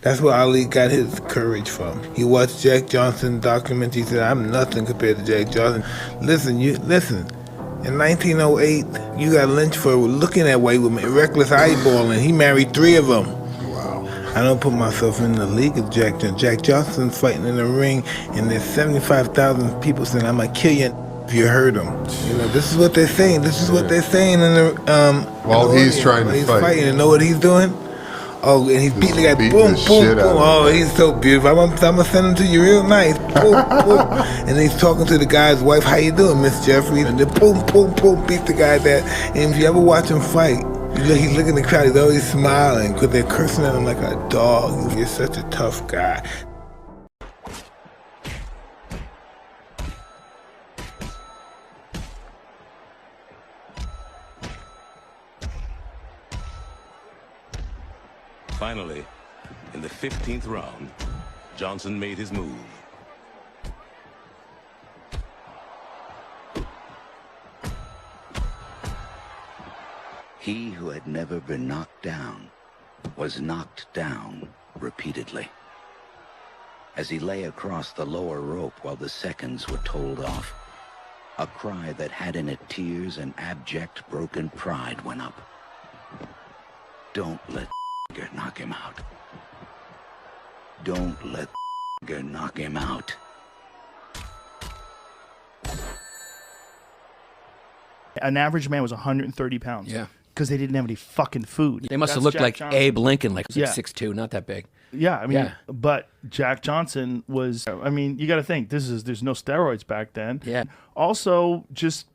That's where Ali got his courage from. He watched Jack Johnson documentary. He said, "I'm nothing compared to Jack Johnson." Listen. In 1908, you got lynched for looking at white women, reckless eyeballing. He married 3 of them. Wow. I don't put myself in the league of Jack Johnson. Jack Johnson's fighting in the ring, and there's 75,000 people saying, "I'm gonna kill you if you hurt him." You know, this is what they're saying. This is what they're saying in the while he's trying to he's fight. Fighting, and know what he's doing? Oh, and he's beating the guy. Boom, boom, boom. Oh, he's so beautiful. I'm gonna send him to you real nice. Boom, boom. And he's talking to the guy's wife. "How you doing, Miss Jeffries?" And then boom, boom, boom, beat the guy there. And if you ever watch him fight, he's looking at the crowd. He's always smiling because they're cursing at him like a dog. You're such a tough guy. Finally, in the 15th round, Johnson made his move. He who had never been knocked down was knocked down repeatedly. As he lay across the lower rope while the seconds were told off, a cry that had in it tears and abject broken pride went up. Don't let knock him out. Don't let knock him out. An average man was 130 pounds. Yeah. Because they didn't have any fucking food. They must have That's looked Jack like Johnson. Abe Lincoln, like Yeah. 6'2", not that big. Yeah, I mean, Yeah. but Jack Johnson was, I mean, you got to think, there's no steroids back then. Yeah. Also, just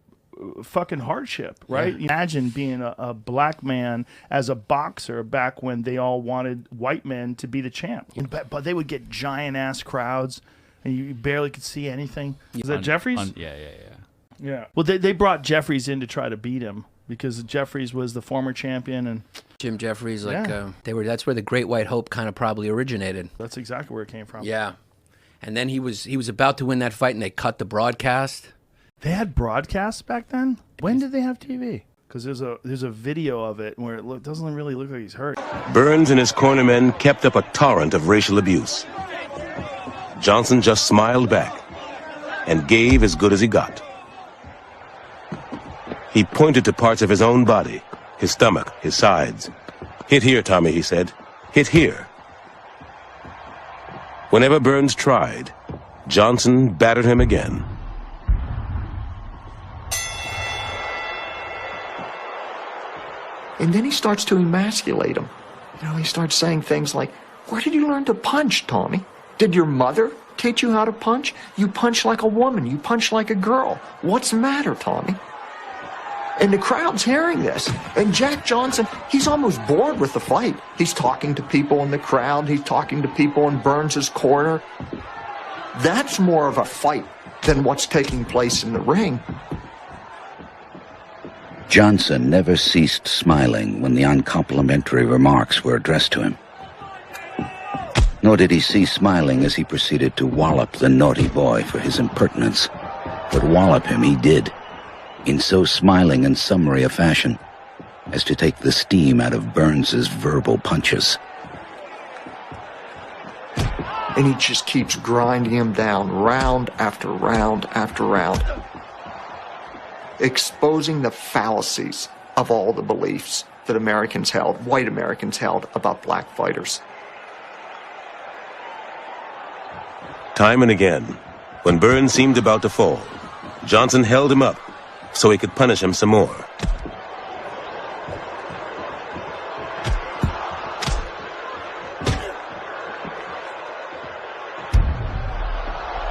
fucking hardship, right? Yeah. Imagine being a black man as a boxer back when they all wanted white men to be the champ. But they would get giant-ass crowds, and you barely could see anything. Is that Jeffries? Yeah. Well, they brought Jeffries in to try to beat him because Jeffries was the former champion, and Jim Jeffries, like Yeah. that's where the Great White Hope kind of probably originated. that's exactly where it came from. Yeah. And then he was about to win that fight, and they cut the broadcast. They had broadcasts back then? When did they have TV? Because there's a video of it where it doesn't really look like he's hurt. Burns and his cornermen kept up a torrent of racial abuse. Johnson just smiled back and gave as good as he got. He pointed to parts of his own body, his stomach, his sides. "Hit here, Tommy," he said. "Hit here." Whenever Burns tried, Johnson battered him again. And then he starts to emasculate him. You know, he starts saying things like, "Where did you learn to punch, Tommy? Did your mother teach you how to punch? You punch like a woman. You punch like a girl. What's the matter, Tommy?" And the crowd's hearing this. And Jack Johnson, he's almost bored with the fight. He's talking to people in the crowd. He's talking to people in Burns's corner. That's more of a fight than what's taking place in the ring. Johnson never ceased smiling when the uncomplimentary remarks were addressed to him. Nor did he cease smiling as he proceeded to wallop the naughty boy for his impertinence. But wallop him he did, in so smiling and summary a fashion as to take the steam out of Burns's verbal punches. And he just keeps grinding him down round after round after round, exposing the fallacies of all the beliefs that Americans held, white Americans held, about black fighters. Time and again, when Burns seemed about to fall, Johnson held him up so he could punish him some more.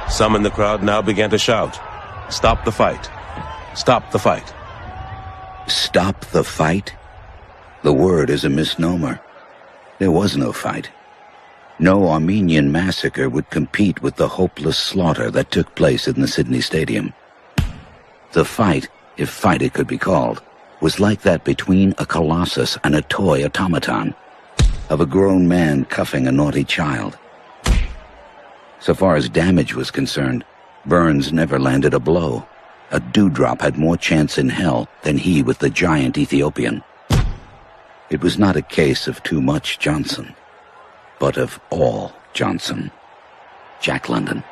Some in the crowd now began to shout, "Stop the fight! Stop the fight!" Stop the fight? The word is a misnomer. There was no fight. No Armenian massacre would compete with the hopeless slaughter that took place in the Sydney Stadium. The fight, if fight it could be called, was like that between a colossus and a toy automaton, of a grown man cuffing a naughty child. So far as damage was concerned, Burns never landed a blow. A dewdrop had more chance in hell than he with the giant Ethiopian. It was not a case of too much Johnson. but of all Johnson. Jack London.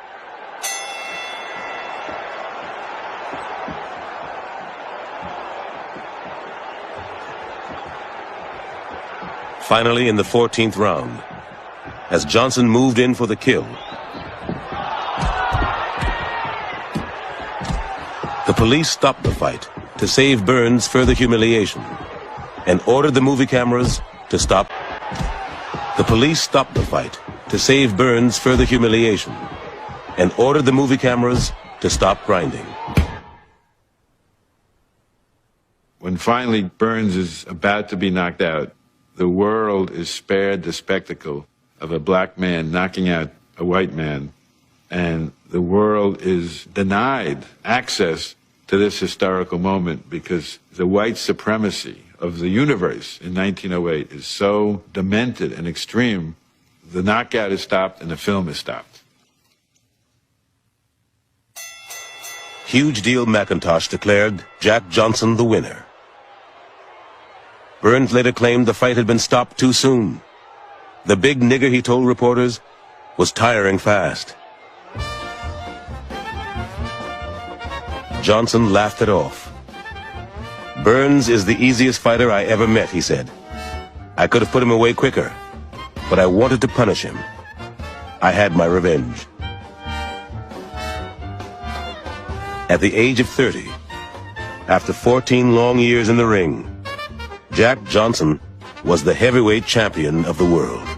Finally, in the 14th round, as Johnson moved in for the kill, the police stopped the fight to save Burns' further humiliation and ordered the movie cameras to stop. The police stopped the fight to save Burns' further humiliation and ordered the movie cameras to stop grinding. When finally Burns is about to be knocked out, the world is spared the spectacle of a black man knocking out a white man, and the world is denied access to this historical moment because the white supremacy of the universe in 1908 is so demented and extreme. The knockout is stopped and the film is stopped. Huge Deal McIntosh declared Jack Johnson the winner. Burns later claimed the fight had been stopped too soon. The big nigger, he told reporters, was tiring fast. Johnson laughed it off. Burns is the easiest fighter I ever met, he said. I could have put him away quicker, but I wanted to punish him. I had my revenge. At the age of 30, after 14 long years in the ring, Jack Johnson was the heavyweight champion of the world.